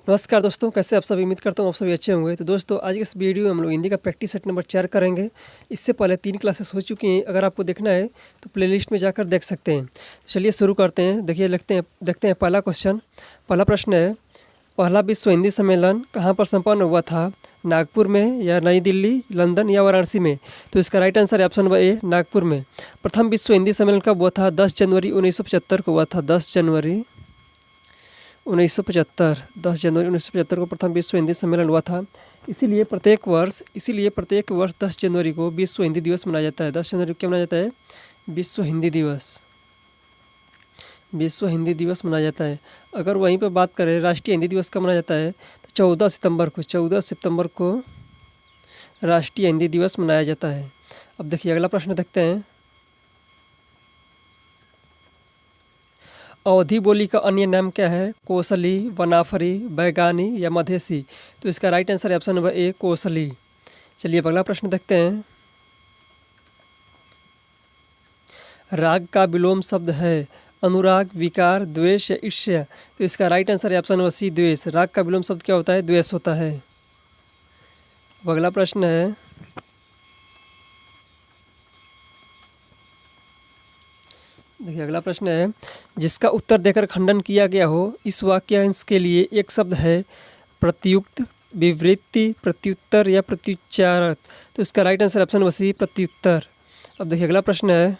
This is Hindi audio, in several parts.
नमस्कार दोस्तों, कैसे आप सभी। उम्मीद करता हूँ आप सभी अच्छे होंगे। तो दोस्तों, आज के इस वीडियो में हम लोग हिंदी का प्रैक्टिस सेट नंबर 4 करेंगे। इससे पहले 3 क्लासेस हो चुकी हैं। अगर आपको देखना है तो प्लेलिस्ट में जाकर देख सकते हैं। चलिए शुरू करते हैं। देखते हैं पहला क्वेश्चन। पहला प्रश्न है, पहला विश्व हिंदी सम्मेलन कहाँ पर संपन्न हुआ था? नागपुर में या नई दिल्ली, लंदन या वाराणसी में? तो इसका राइट आंसर है ऑप्शन नंबर ए, नागपुर में। प्रथम विश्व हिंदी सम्मेलन कब हुआ था? 10 जनवरी 1975 को हुआ था। 10 जनवरी 1975 को प्रथम विश्व हिंदी सम्मेलन हुआ था। इसीलिए प्रत्येक वर्ष 10 जनवरी को विश्व हिंदी दिवस मनाया जाता है। 10 जनवरी को क्या मनाया जाता है? विश्व हिंदी दिवस मनाया जाता है। अगर वहीं पर बात करें राष्ट्रीय हिंदी दिवस कब मनाया जाता है, तो 14 सितंबर को राष्ट्रीय हिंदी दिवस मनाया जाता है। अब देखिए अगला प्रश्न देखते हैं। अवधी बोली का अन्य नाम क्या है? कोसली, वनाफरी, बैगानी या मधेसी? तो इसका राइट आंसर है ऑप्शन नंबर ए, कोसली। चलिए अब अगला प्रश्न देखते हैं। राग का विलोम शब्द है अनुराग, विकार, द्वेष या ईर्ष्या? तो इसका राइट आंसर है ऑप्शन नंबर सी, द्वेष। राग का विलोम शब्द क्या होता है? द्वेष होता है। अब अगला प्रश्न है, देखिए अगला प्रश्न है, जिसका उत्तर देकर खंडन किया गया हो इस वाक्यांश के लिए एक शब्द है प्रत्युक्त, विवृत्ति, प्रत्युत्तर या प्रत्युच्चारक? तो इसका right answer option number C, प्रत्युत्तर। अब देखिए अगला प्रश्न है,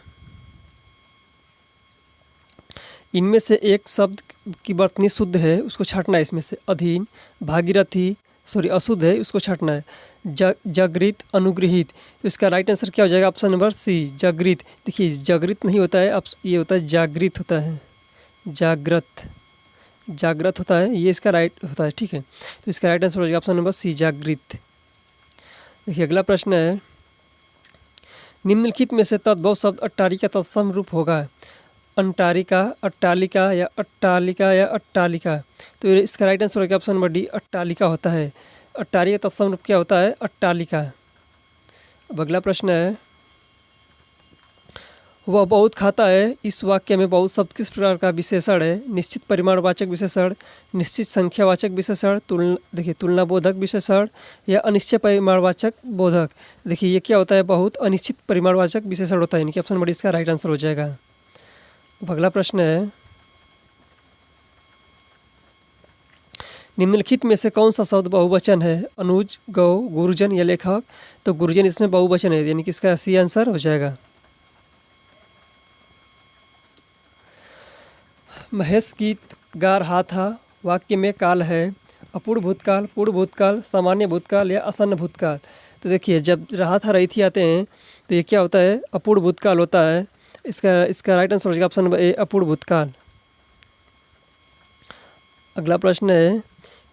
इनमें से एक शब्द की वर्तनी शुद्ध है, उसको छांटना है। इसमें से अधीन, भागीरथी, अशुद्ध है, उसको छांटना है। जागृत, अनुगृहित? तो इसका राइट आंसर क्या हो जाएगा? ऑप्शन नंबर सी, जागृत। देखिए जागृत नहीं होता है, अब ये होता है जागृत होता है। जागृत होता है, ये इसका राइट होता है। ठीक है, तो इसका राइट आंसर हो जाएगा ऑप्शन नंबर सी, जागृत। देखिए अगला प्रश्न है, निम्नलिखित में से तद्भव शब्द अट्टारी का तत्सम रूप होगा? अंटारिका, अट्टालिका या अट्टालिका? तो इसका राइट आंसर होगा ऑप्शन नंबर डी, अट्टालिका होता है। अट्टारी का तत्सम रूप क्या होता है? अट्टालिका। अब अगला प्रश्न है, वह बहुत खाता है इस वाक्य में बहुत शब्द किस प्रकार का विशेषण है? निश्चित परिमाणवाचक विशेषण, निश्चित संख्यावाचक विशेषण, तुलनाबोधक विशेषण या अनिश्चित परिमाणवाचक बोधक? देखिए ये क्या होता है? बहुत अनिश्चित परिमाणवाचक विशेषण होता है, यानी कि ऑप्शन नंबर डी इसका राइट आंसर हो जाएगा। अब अगला प्रश्न है, निम्नलिखित में से कौन सा शब्द बहुवचन है? अनुज, गौ, गुरुजन या लेखक? तो गुरुजन इसमें बहुवचन है, यानी कि इसका सी आंसर हो जाएगा। महेश गीत गा रहा था वाक्य में काल है अपूर्ण भूतकाल, पूर्ण भूतकाल, सामान्य भूतकाल या आसन्न भूतकाल? तो देखिए जब रहा था रही थी आते हैं तो ये क्या होता है? अपूर्ण भूतकाल होता है। इसका राइट आंसर हो जाएगा ऑप्शन नंबर ए, अपूर्ण भूतकाल। अगला प्रश्न है,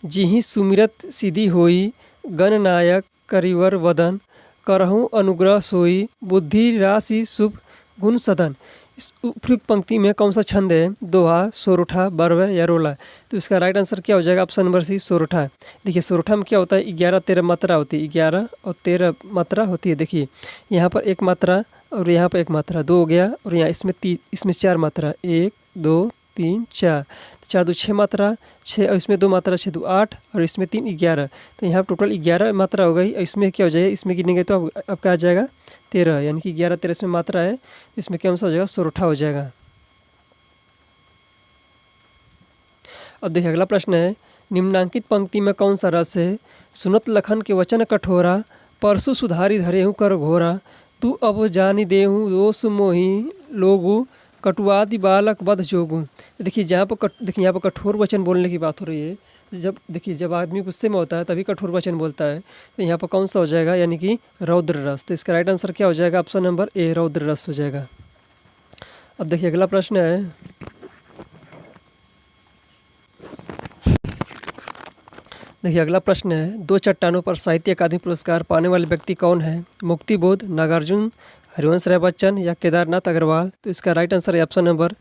जिहि सुमिरत सिद्धि होई, गणनायक करिवर वदन, करहूँ अनुग्रह सोई, बुद्धि राशि शुभ गुण सदन? इस उपयुक्त पंक्ति में कौन सा छंद है? दोहा, सोरठा, बरव या रोला? तो इसका राइट आंसर क्या हो जाएगा? Option number C, Soratha. देखिए सोरठा में क्या होता है? 11-13 मात्रा होती है, 11 और 13 मात्रा होती है। देखिए यहाँ पर एक मात्रा और यहाँ पर एक मात्रा, 2 हो गया, और यहाँ इसमें 4 मात्रा, 1 2 3 4, 4 2 6 मात्रा, 6 और इसमें 2 मात्रा, 6 2 8 और इसमें 3 11। तो यहाँ टोटल 11 मात्रा हो गई। इसमें क्या हो जाएगा? इसमें गिनेंगे तो अब क्या आ जाएगा? 13, यानी कि 11-13 इसमें मात्रा है, इसमें क्या हो जाएगा? सोरठा हो जाएगा। अब देखिए अगला प्रश्न है, निम्नांकित पंक्ति में कौन सा रस है? सुनत लखन के वचन कठोरा, परसु सुधारी धरेहूँ कर घोरा, तू अब जानी देहूँ दोष मोही लोगू, कटुआदि बालक बध जोगू? देखिए यहाँ पर कठोर वचन बोलने की बात हो रही है। जब आदमी गुस्से में होता है तभी कठोर वचन बोलता है। तो यहाँ पर कौन सा हो जाएगा? यानी कि रौद्र रस। तो इसका राइट आंसर क्या हो जाएगा? ऑप्शन नंबर ए, रौद्र रस हो जाएगा। अब देखिए अगला प्रश्न है, दो चट्टानों पर साहित्य अकादमी पुरस्कार पाने वाले व्यक्ति कौन है? मुक्तिबोध, नागार्जुन, हरिवंश राय बच्चन या केदारनाथ अग्रवाल? तो इसका राइट आंसर है ऑप्शन नंबर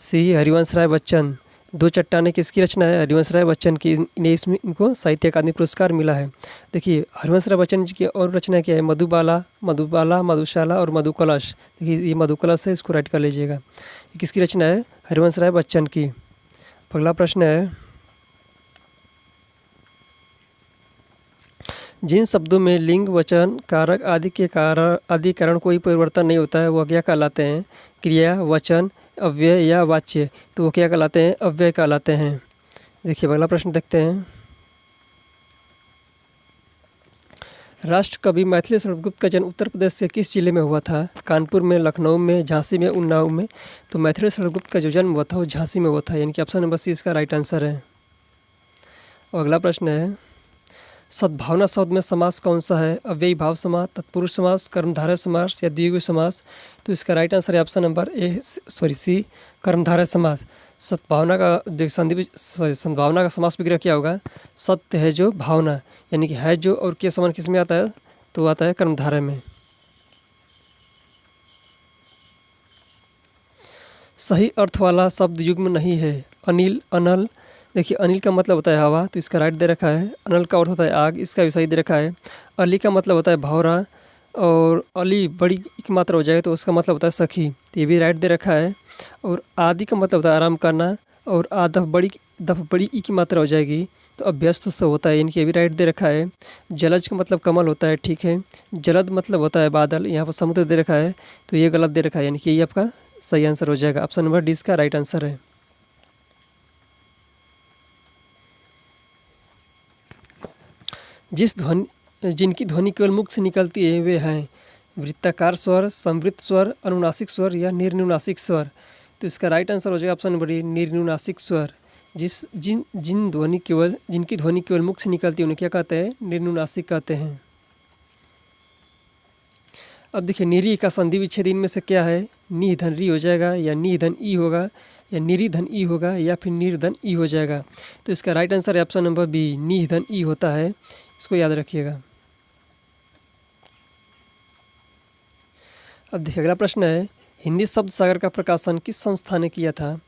सी, हरिवंश राय बच्चन। दो चट्टानें किसकी रचना है? हरिवंश राय बच्चन की। इनको साहित्य अकादमी पुरस्कार मिला है। देखिए हरिवंश राय बच्चन जी की और रचना क्या है? मधुबाला, मधुशाला और मधुकलश। देखिए ये मधुकलश है, इसको राइट कर लीजिएगा। ये किसकी रचना है? हरिवंश राय बच्चन की। अगला प्रश्न है, जिन शब्दों में लिंग, वचन, कारक आदि के कारण कोई परिवर्तन नहीं होता है वह क्या कहलाते हैं? क्रिया, वचन, अव्यय या वाच्य। तो वो क्या कहलाते हैं? अव्यय कहलाते हैं। देखिए अगला प्रश्न देखते हैं। राष्ट्र कवि मैथिली शरण गुप्त का जन्म उत्तर प्रदेश से किस जिले में हुआ था? कानपुर में, लखनऊ में, झांसी में, उन्नाव में। तो मैथिली शरण गुप्त का जो जन्म हुआ था वो झांसी में हुआ था, यानी कि ऑप्शन नंबर सी इसका राइट आंसर है। और अगला प्रश्न है, सद्भावना शब्द में समास कौन सा है? अव्ययी भाव समास, तत्पुरुष समास, कर्मधारय समास या द्विगु समास। तो इसका राइट आंसर है ऑप्शन नंबर सी, कर्मधारय समास। सद्भावना का सद्भावना का समास विग्रह क्या होगा? सत्य है जो, भावना, यानी कि है जो और के समान किस में आता है? तो आता है कर्मधारय में। सही अर्थ वाला शब्द युग्म नहीं है। अनिल, अनल। देखिए अनिल का मतलब होता है हवा, तो इसका राइट दे रखा है। अनल का अर्थ होता है आग, इसका भी सही दे रखा है। अली का मतलब होता है भौरा, और अली बड़ी की मात्रा हो जाए तो उसका मतलब होता है सखी, तो ये भी राइट दे रखा है। और आदि का मतलब होता है आराम करना, और दफ बड़ी ई की मात्रा हो जाएगी तो अभ्यस्त से होता है, यानी कि ये भी राइट दे रखा है। जलज का मतलब कमल होता है, ठीक है। जलद मतलब होता है बादल, यहाँ पर समुद्र दे रखा है तो ये गलत दे रखा है, यानी कि ये आपका सही आंसर हो जाएगा। ऑप्शन नंबर डी इसका राइट आंसर है। जिनकी ध्वनि केवल मुख से निकलती है वे हैं वृत्ताकार स्वर, संवृत्त स्वर, अनुनासिक स्वर या निर्नुनासिक स्वर। तो इसका राइट आंसर हो जाएगा ऑप्शन नंबर डी, निर्नुनासिक स्वर। जिनकी ध्वनि केवल मुख से निकलती है उन्हें क्या कहते हैं? निर्नुनासिक कहते हैं। अब देखिए निरी का संधि विच्छेद इनमें से क्या है? नी धन री हो जाएगा, या नी धन ई होगा, या निरी धन ई होगा, या फिर निर्धन ई हो जाएगा। तो इसका राइट आंसर है ऑप्शन नंबर बी, नी धन ई होता है, इसको याद रखिएगा। अब देखिए अगला प्रश्न है, हिंदी शब्द सागर का प्रकाशन किस संस्था ने किया था?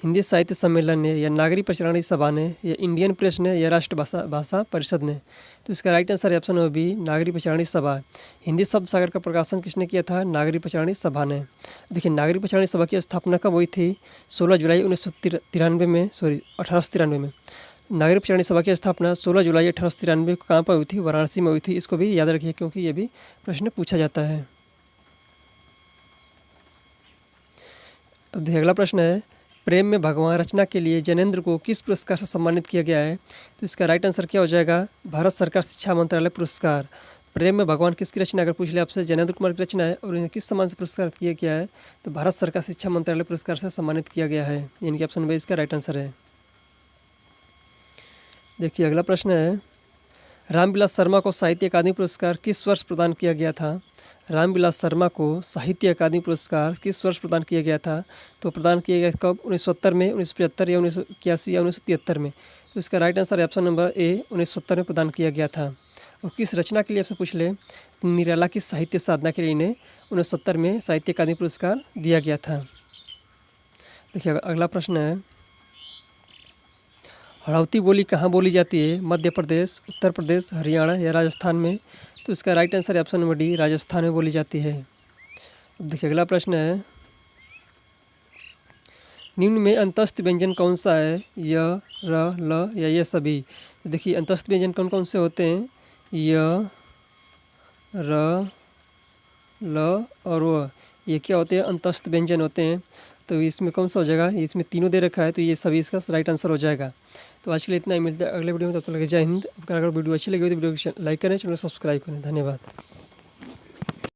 हिंदी साहित्य सम्मेलन ने, या नागरिक प्रचारणी सभा ने, या इंडियन प्रेस ने, या राष्ट्र भाषा परिषद ने। तो इसका राइट आंसर है ऑप्शन नंबर बी, नागरिक प्रचारणी सभा। हिंदी शब्द सागर का प्रकाशन किसने किया था? नागरिक प्रचारणी सभा ने। देखिए नागरिक प्रचारणी सभा की स्थापना कब हुई थी? 16 जुलाई 1993 में, 1893 में। नागरिक प्रचारणी सभा की स्थापना 16 जुलाई 1893 को कहाँ पर हुई थी? वाराणसी में हुई थी। इसको भी याद रखिए क्योंकि ये भी प्रश्न पूछा जाता है। अब देखिए अगला प्रश्न है, प्रेम में भगवान रचना के लिए जैनेंद्र को किस पुरस्कार से सम्मानित किया गया है? तो इसका राइट आंसर क्या हो जाएगा? भारत सरकार शिक्षा मंत्रालय पुरस्कार। प्रेम में भगवान किसकी रचना अगर पूछ ले आपसे, जैनेंद्र कुमार की रचना है, और इन्हें किस सम्मान से पुरस्कार किया गया है? तो भारत सरकार शिक्षा मंत्रालय पुरस्कार से सम्मानित किया गया है, यानी कि ऑप्शन नंबर इसका राइट आंसर है। देखिए अगला प्रश्न है, रामविलास शर्मा को साहित्य अकादमी पुरस्कार किस वर्ष प्रदान किया गया था? रामविलास शर्मा को साहित्य अकादमी पुरस्कार किस वर्ष प्रदान किया गया था? तो प्रदान किया गया कब? 1970 में, 1975 या 1981 या 1973 में। तो इसका राइट आंसर है ऑप्शन नंबर ए, 1970 में प्रदान किया गया था। और किस रचना के लिए आपसे पूछ ले, निराला की साहित्य साधना के लिए इन्हें 1970 में साहित्य अकादमी पुरस्कार दिया गया था। देखिए अगला प्रश्न है, हड़ौती बोली कहाँ बोली जाती है? मध्य प्रदेश, उत्तर प्रदेश, हरियाणा या राजस्थान में। तो इसका राइट आंसर है ऑप्शन नंबर डी, राजस्थान में बोली जाती है। अब देखिए अगला प्रश्न है, निम्न में अंतस्थ व्यंजन कौन सा है? य, र, ल या ये सभी। तो देखिए अंतस्थ व्यंजन कौन कौन से होते हैं? य, र, ल और व, ये क्या होते हैं? अंतस्थ व्यंजन होते हैं। तो इसमें कौन सा हो जाएगा? इसमें तीनों दे रखा है तो ये सभी इसका राइट आंसर हो जाएगा। तो आज के लिए इतना ही, मिलता है अगले वीडियो में, तब तक जय हिंद। अगर वीडियो अच्छी लगी हो तो वीडियो को लाइक करें, चैनल को सब्सक्राइब करें। धन्यवाद।